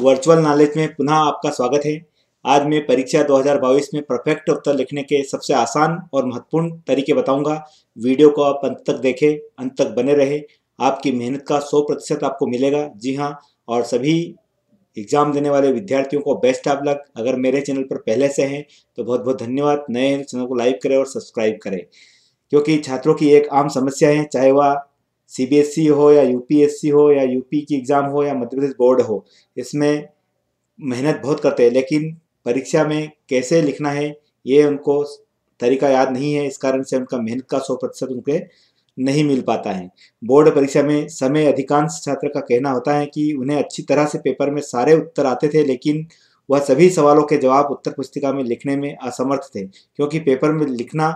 Virtual knowledge में पुनः आपका स्वागत है। आज मैं परीक्षा 2022 में परफेक्ट उत्तर लिखने के सबसे आसान और महत्वपूर्ण तरीके बताऊंगा। वीडियो को आप अंत तक देखें, अंत तक बने रहे। आपकी मेहनत का 100% आपको मिलेगा। जी हाँ, और सभी एग्ज़ाम देने वाले विद्यार्थियों को बेस्ट ऑफ लक। अगर मेरे चैनल पर पहले से हैं तो बहुत बहुत धन्यवाद। नए चैनल को लाइक करें और सब्सक्राइब करें, क्योंकि छात्रों की एक आम समस्या है, चाहे वह सीबीएसई हो या यूपीएससी हो या यूपी की एग्ज़ाम हो या मध्य प्रदेश बोर्ड हो, इसमें मेहनत बहुत करते हैं लेकिन परीक्षा में कैसे लिखना है ये उनको तरीका याद नहीं है। इस कारण से उनका मेहनत का 100% उनके नहीं मिल पाता है। बोर्ड परीक्षा में समय अधिकांश छात्र का कहना होता है कि उन्हें अच्छी तरह से पेपर में सारे उत्तर आते थे, लेकिन वह सभी सवालों के जवाब उत्तर पुस्तिका में लिखने में असमर्थ थे, क्योंकि पेपर में लिखना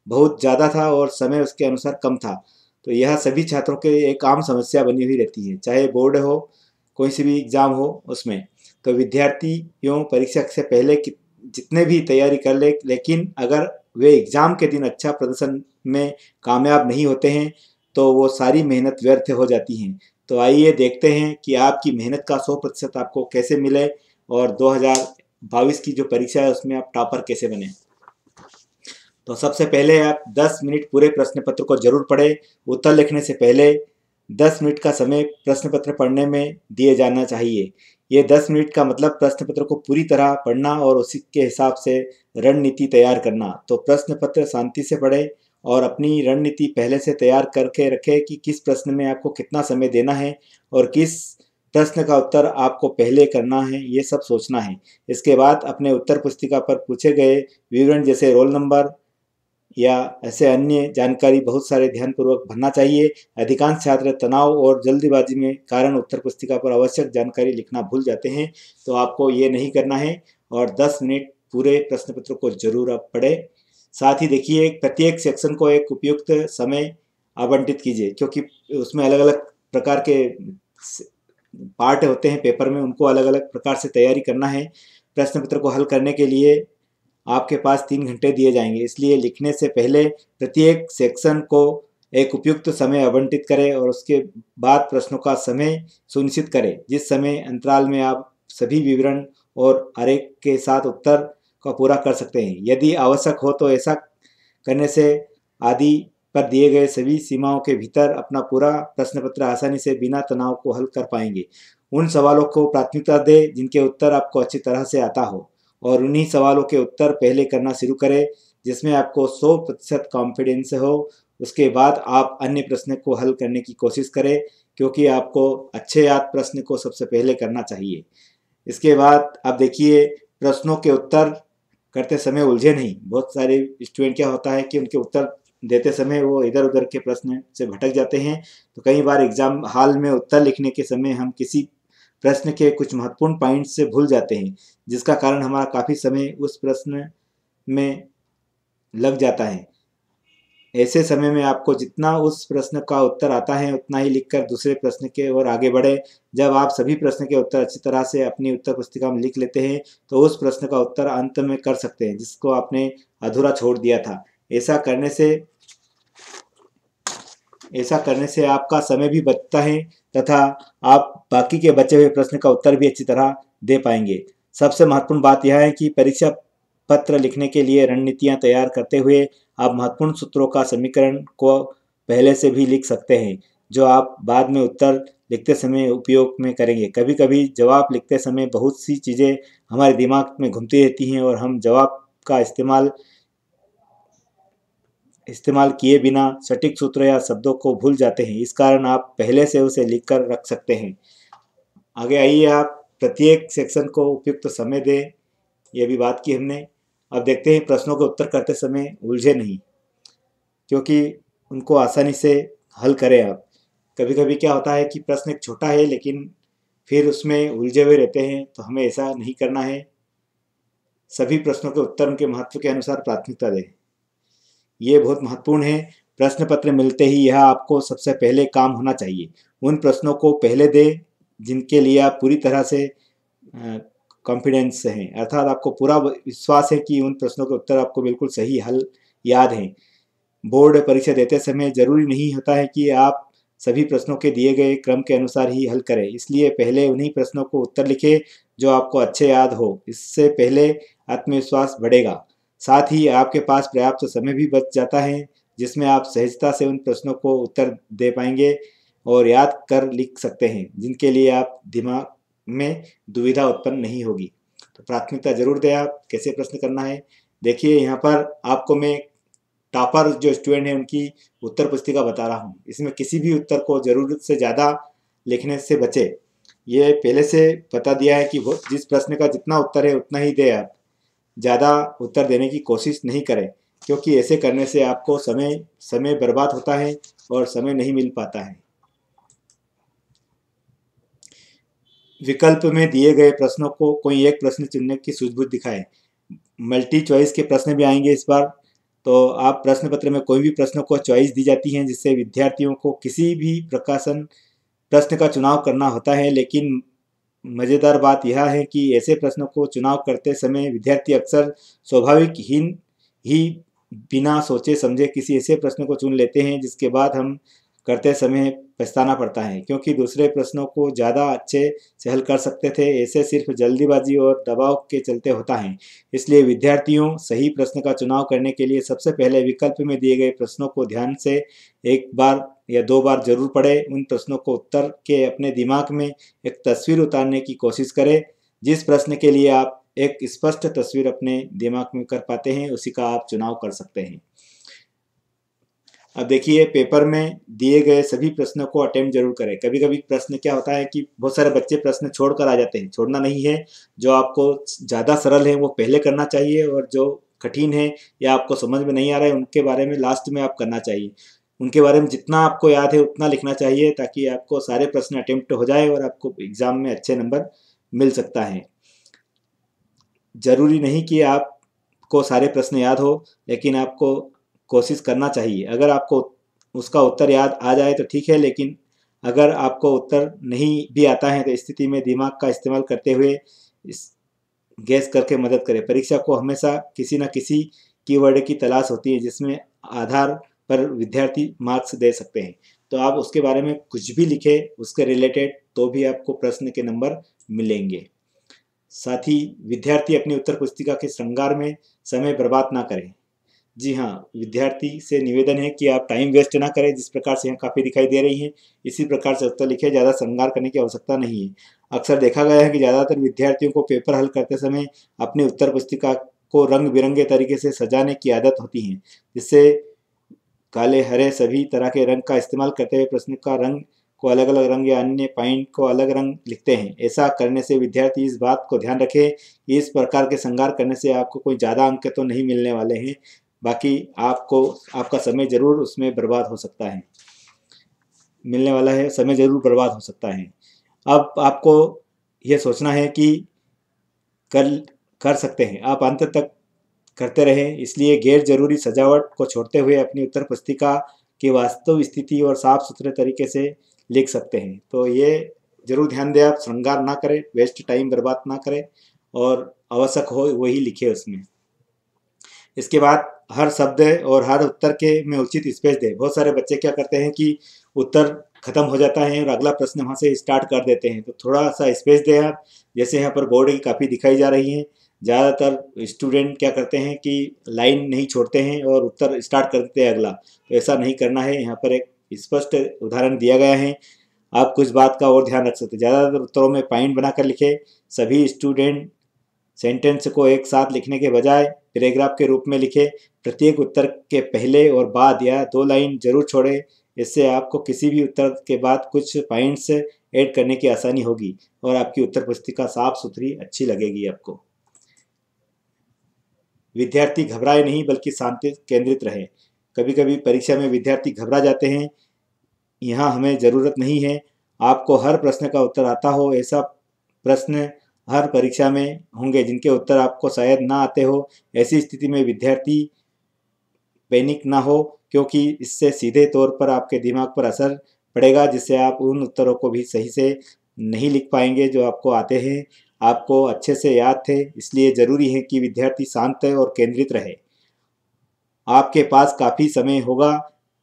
बहुत ज़्यादा था और समय उसके अनुसार कम था। तो यह सभी छात्रों के एक आम समस्या बनी हुई रहती है, चाहे बोर्ड हो, कोई सी भी एग्ज़ाम हो उसमें। तो विद्यार्थियों परीक्षा से पहले जितने भी तैयारी कर ले, लेकिन अगर वे एग्ज़ाम के दिन अच्छा प्रदर्शन में कामयाब नहीं होते हैं तो वो सारी मेहनत व्यर्थ हो जाती हैं। तो आइए देखते हैं कि आपकी मेहनत का 100% आपको कैसे मिले और 2022 की जो परीक्षा है उसमें आप टॉपर कैसे बने। तो सबसे पहले आप 10 मिनट पूरे प्रश्न पत्र को जरूर पढ़ें। उत्तर लिखने से पहले 10 मिनट का समय प्रश्न पत्र पढ़ने में दिए जाना चाहिए। ये 10 मिनट का मतलब प्रश्न पत्र को पूरी तरह पढ़ना और उसी के हिसाब से रणनीति तैयार करना। तो प्रश्न पत्र शांति से पढ़ें और अपनी रणनीति पहले से तैयार करके रखें कि किस प्रश्न में आपको कितना समय देना है और किस प्रश्न का उत्तर आपको पहले करना है, ये सब सोचना है। इसके बाद अपने उत्तर पुस्तिका पर पूछे गए विवरण जैसे रोल नंबर या ऐसे अन्य जानकारी बहुत सारे ध्यानपूर्वक भरना चाहिए। अधिकांश छात्र तनाव और जल्दीबाजी में कारण उत्तर पुस्तिका पर आवश्यक जानकारी लिखना भूल जाते हैं, तो आपको ये नहीं करना है और 10 मिनट पूरे प्रश्न पत्र को जरूर आप पढ़ें। साथ ही देखिए, प्रत्येक सेक्शन को एक उपयुक्त समय आवंटित कीजिए, क्योंकि उसमें अलग अलग प्रकार के पार्ट होते हैं पेपर में, उनको अलग अलग प्रकार से तैयारी करना है। प्रश्न पत्र को हल करने के लिए आपके पास 3 घंटे दिए जाएंगे, इसलिए लिखने से पहले प्रत्येक सेक्शन को एक उपयुक्त समय आवंटित करें और उसके बाद प्रश्नों का समय सुनिश्चित करें, जिस समय अंतराल में आप सभी विवरण और आरेख के साथ उत्तर का पूरा कर सकते हैं। यदि आवश्यक हो तो ऐसा करने से आदि पर दिए गए सभी सीमाओं के भीतर अपना पूरा प्रश्न पत्र आसानी से बिना तनाव को हल कर पाएंगे। उन सवालों को प्राथमिकता दें जिनके उत्तर आपको अच्छी तरह से आता हो और उन्हीं सवालों के उत्तर पहले करना शुरू करें जिसमें आपको 100% कॉन्फिडेंस हो। उसके बाद आप अन्य प्रश्न को हल करने की कोशिश करें, क्योंकि आपको अच्छे याद प्रश्न को सबसे पहले करना चाहिए। इसके बाद आप देखिए, प्रश्नों के उत्तर करते समय उलझे नहीं। बहुत सारे स्टूडेंट क्या होता है कि उनके उत्तर देते समय वो इधर उधर के प्रश्न से भटक जाते हैं। तो कई बार एग्जाम हॉल में उत्तर लिखने के समय हम किसी प्रश्न के कुछ महत्वपूर्ण पॉइंट से भूल जाते हैं, जिसका कारण हमारा काफ़ी समय उस प्रश्न में लग जाता है। ऐसे समय में आपको जितना उस प्रश्न का उत्तर आता है उतना ही लिखकर दूसरे प्रश्न के ओर आगे बढ़े। जब आप सभी प्रश्न के उत्तर अच्छी तरह से अपनी उत्तर पुस्तिका में लिख लेते हैं तो उस प्रश्न का उत्तर अंत में कर सकते हैं जिसको आपने अधूरा छोड़ दिया था। ऐसा करने से आपका समय भी बचता है तथा आप बाकी के बचे हुए प्रश्न का उत्तर भी अच्छी तरह दे पाएंगे। सबसे महत्वपूर्ण बात यह है कि परीक्षा पत्र लिखने के लिए रणनीतियां तैयार करते हुए आप महत्वपूर्ण सूत्रों का समीकरण को पहले से भी लिख सकते हैं, जो आप बाद में उत्तर लिखते समय उपयोग में करेंगे। कभी कभी जवाब लिखते समय बहुत सी चीज़ें हमारे दिमाग में घूमती रहती हैं और हम जवाब का इस्तेमाल किए बिना सटीक सूत्र या शब्दों को भूल जाते हैं। इस कारण आप पहले से उसे लिखकर रख सकते हैं। आगे आइए, आप प्रत्येक सेक्शन को उपयुक्त समय दें, यह भी बात की हमने। अब देखते हैं, प्रश्नों के उत्तर करते समय उलझे नहीं, क्योंकि उनको आसानी से हल करें आप। कभी कभी क्या होता है कि प्रश्न एक छोटा है लेकिन फिर उसमें उलझे हुए रहते हैं, तो हमें ऐसा नहीं करना है। सभी प्रश्नों के उत्तर उनके महत्व के अनुसार प्राथमिकता दें, ये बहुत महत्वपूर्ण है। प्रश्न पत्र मिलते ही यह आपको सबसे पहले काम होना चाहिए। उन प्रश्नों को पहले दें जिनके लिए आप पूरी तरह से कॉन्फिडेंस हैं, अर्थात आपको पूरा विश्वास है कि उन प्रश्नों के उत्तर आपको बिल्कुल सही हल याद हैं। बोर्ड परीक्षा देते समय जरूरी नहीं होता है कि आप सभी प्रश्नों के दिए गए क्रम के अनुसार ही हल करें। इसलिए पहले उन्हीं प्रश्नों को उत्तर लिखें जो आपको अच्छे याद हो। इससे पहले आत्मविश्वास बढ़ेगा। साथ ही आपके पास पर्याप्त समय भी बच जाता है, जिसमें आप सहजता से उन प्रश्नों को उत्तर दे पाएंगे और याद कर लिख सकते हैं, जिनके लिए आप दिमाग में दुविधा उत्पन्न नहीं होगी। तो प्राथमिकता जरूर दें आप कैसे प्रश्न करना है। देखिए यहाँ पर आपको मैं टॉपर जो स्टूडेंट हैं उनकी उत्तर पुस्तिका बता रहा हूँ। इसमें किसी भी उत्तर को ज़रूरत से ज़्यादा लिखने से बचे। ये पहले से बता दिया है कि वो जिस प्रश्न का जितना उत्तर है उतना ही दे। आप ज़्यादा उत्तर देने की कोशिश नहीं करें, क्योंकि ऐसे करने से आपको समय बर्बाद होता है और समय नहीं मिल पाता है। विकल्प में दिए गए प्रश्नों को कोई एक प्रश्न चुनने की सूझबूझ दिखाएं। मल्टी चॉइस के प्रश्न भी आएंगे इस बार। तो आप प्रश्न पत्र में कोई भी प्रश्नों को चॉइस दी जाती हैं, जिससे विद्यार्थियों को किसी भी प्रश्न का चुनाव करना होता है। लेकिन मज़ेदार बात यह है कि ऐसे प्रश्नों को चुनाव करते समय विद्यार्थी अक्सर स्वाभाविक ही बिना सोचे समझे किसी ऐसे प्रश्न को चुन लेते हैं जिसके बाद हम करते समय पछताना पड़ता है, क्योंकि दूसरे प्रश्नों को ज़्यादा अच्छे से हल कर सकते थे। ऐसे सिर्फ जल्दीबाजी और दबाव के चलते होता है। इसलिए विद्यार्थियों सही प्रश्न का चुनाव करने के लिए सबसे पहले विकल्प में दिए गए प्रश्नों को ध्यान से एक बार या दो बार जरूर पढ़ें। उन प्रश्नों को उत्तर के अपने दिमाग में एक तस्वीर उतारने की कोशिश करें। जिस प्रश्न के लिए आप एक स्पष्ट तस्वीर अपने दिमाग में कर पाते हैं, उसी का आप चुनाव कर सकते हैं। अब देखिए, पेपर में दिए गए सभी प्रश्नों को अटेम्प्ट जरूर करें। कभी कभी प्रश्न क्या होता है कि बहुत सारे बच्चे प्रश्न छोड़कर आ जाते हैं। छोड़ना नहीं है। जो आपको ज़्यादा सरल है वो पहले करना चाहिए, और जो कठिन है या आपको समझ में नहीं आ रहा है उनके बारे में लास्ट में आप करना चाहिए। उनके बारे में जितना आपको याद है उतना लिखना चाहिए, ताकि आपको सारे प्रश्न अटेम्प्ट हो जाए और आपको एग्ज़ाम में अच्छे नंबर मिल सकता है। ज़रूरी नहीं कि आपको सारे प्रश्न याद हो, लेकिन आपको कोशिश करना चाहिए। अगर आपको उसका उत्तर याद आ जाए तो ठीक है, लेकिन अगर आपको उत्तर नहीं भी आता है तो इस स्थिति में दिमाग का इस्तेमाल करते हुए इस गैस करके मदद करें। परीक्षा को हमेशा किसी न किसी कीवर्ड की तलाश होती है, जिसमें आधार पर विद्यार्थी मार्क्स दे सकते हैं। तो आप उसके बारे में कुछ भी लिखें उसके रिलेटेड, तो भी आपको प्रश्न के नंबर मिलेंगे। साथ ही विद्यार्थी अपनी उत्तर पुस्तिका के श्रृंगार में समय बर्बाद ना करें। जी हाँ, विद्यार्थी से निवेदन है कि आप टाइम वेस्ट ना करें। जिस प्रकार से यहाँ काफ़ी दिखाई दे रही हैं, इसी प्रकार से उत्तर लिखें। ज़्यादा श्रृंगार करने की आवश्यकता नहीं है। अक्सर देखा गया है कि ज़्यादातर विद्यार्थियों को पेपर हल करते समय अपनी उत्तर पुस्तिका को रंग बिरंगे तरीके से सजाने की आदत होती है, जिससे काले, हरे सभी तरह के रंग का इस्तेमाल करते हुए प्रश्न का रंग को अलग अलग रंग या अन्य पॉइंट को अलग रंग लिखते हैं। ऐसा करने से विद्यार्थी इस बात को ध्यान रखे कि इस प्रकार के श्रृंगार करने से आपको कोई ज़्यादा अंक तो नहीं मिलने वाले हैं, बाकी आपको आपका समय ज़रूर उसमें बर्बाद हो सकता है, मिलने वाला है, समय ज़रूर बर्बाद हो सकता है। अब आपको यह सोचना है कि कर सकते हैं, आप अंत तक करते रहें। इसलिए गैर जरूरी सजावट को छोड़ते हुए अपनी उत्तर पुस्तिका की वास्तव स्थिति और साफ सुथरे तरीके से लिख सकते हैं। तो ये जरूर ध्यान दें, आप श्रृंगार ना करें, वेस्ट टाइम बर्बाद ना करें, और आवश्यक हो वही लिखे उसमें। इसके बाद हर शब्द और हर उत्तर के में उचित स्पेस दें। बहुत सारे बच्चे क्या करते हैं कि उत्तर खत्म हो जाता है और अगला प्रश्न वहाँ से स्टार्ट कर देते हैं, तो थोड़ा सा स्पेस दें आप। जैसे यहाँ पर बोर्ड की काफ़ी दिखाई जा रही हैं। ज़्यादातर स्टूडेंट क्या करते हैं कि लाइन नहीं छोड़ते हैं और उत्तर स्टार्ट कर देते हैं अगला, तो ऐसा नहीं करना है। यहाँ पर एक स्पष्ट उदाहरण दिया गया है, आप कुछ बात का और ध्यान रख सकते हैं। ज़्यादातर उत्तरों में पॉइंट बनाकर लिखे। सभी स्टूडेंट सेंटेंस को एक साथ लिखने के बजाय पैराग्राफ के रूप में लिखे। प्रत्येक उत्तर के पहले और बाद या 2 लाइन जरूर छोड़े। इससे आपको किसी भी उत्तर के बाद कुछ पॉइंट्स ऐड करने की आसानी होगी और आपकी उत्तर पुस्तिका साफ सुथरी अच्छी लगेगी आपको। विद्यार्थी घबराए नहीं, बल्कि शांति केंद्रित रहे। कभी कभी परीक्षा में विद्यार्थी घबरा जाते हैं, यहाँ हमें ज़रूरत नहीं है। आपको हर प्रश्न का उत्तर आता हो। ऐसा प्रश्न हर परीक्षा में होंगे जिनके उत्तर आपको शायद ना आते हो। ऐसी स्थिति में विद्यार्थी पैनिक ना हो, क्योंकि इससे सीधे तौर पर आपके दिमाग पर असर पड़ेगा, जिससे आप उन उत्तरों को भी सही से नहीं लिख पाएंगे जो आपको आते हैं, आपको अच्छे से याद थे। इसलिए ज़रूरी है कि विद्यार्थी शांत और केंद्रित रहे। आपके पास काफ़ी समय होगा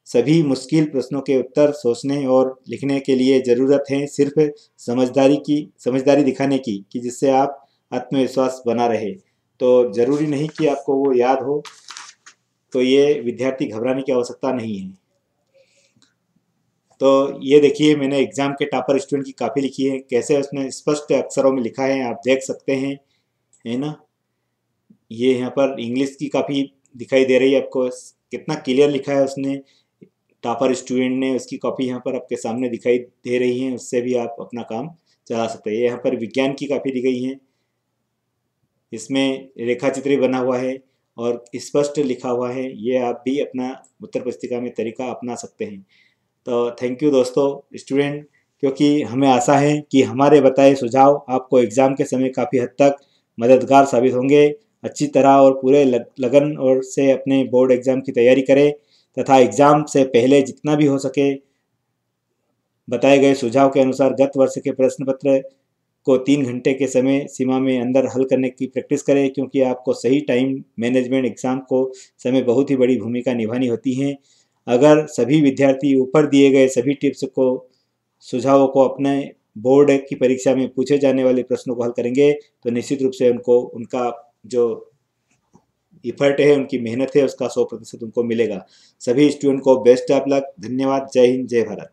सभी मुश्किल प्रश्नों के उत्तर सोचने और लिखने के लिए ज़रूरत है सिर्फ समझदारी दिखाने की, कि जिससे आप आत्मविश्वास बना रहे। तो ज़रूरी नहीं कि आपको वो याद हो, तो ये विद्यार्थी घबराने की आवश्यकता नहीं है। तो ये देखिए, मैंने एग्ज़ाम के टॉपर स्टूडेंट की कापी लिखी है, कैसे उसने स्पष्ट अक्षरों में लिखा है आप देख सकते हैं, है ना। ये यहाँ पर इंग्लिश की काफ़ी दिखाई दे रही है आपको, कितना क्लियर लिखा है उसने, टॉपर स्टूडेंट ने। उसकी कॉपी यहाँ पर आपके सामने दिखाई दे रही है, उससे भी आप अपना काम चला सकते हैं। यहाँ पर विज्ञान की काफ़ी दी गई है, इसमें रेखा चित्र बना हुआ है और स्पष्ट लिखा हुआ है। ये आप भी अपना उत्तर पुस्तिका में तरीका अपना सकते हैं। तो थैंक यू दोस्तों स्टूडेंट, क्योंकि हमें आशा है कि हमारे बताए सुझाव आपको एग्ज़ाम के समय काफ़ी हद तक मददगार साबित होंगे। अच्छी तरह और पूरे लगन और से अपने बोर्ड एग्ज़ाम की तैयारी करें, तथा एग्ज़ाम से पहले जितना भी हो सके बताए गए सुझाव के अनुसार गत वर्ष के प्रश्न पत्र को 3 घंटे के समय सीमा में अंदर हल करने की प्रैक्टिस करें, क्योंकि आपको सही टाइम मैनेजमेंट एग्ज़ाम को समय बहुत ही बड़ी भूमिका निभानी होती है। अगर सभी विद्यार्थी ऊपर दिए गए सभी टिप्स को सुझावों को अपने बोर्ड की परीक्षा में पूछे जाने वाले प्रश्नों को हल करेंगे, तो निश्चित रूप से उनको उनका जो इफर्ट है, उनकी मेहनत है, उसका 100% उनको मिलेगा। सभी स्टूडेंट को बेस्ट ऑफ लक। धन्यवाद। जय हिंद, जय भारत।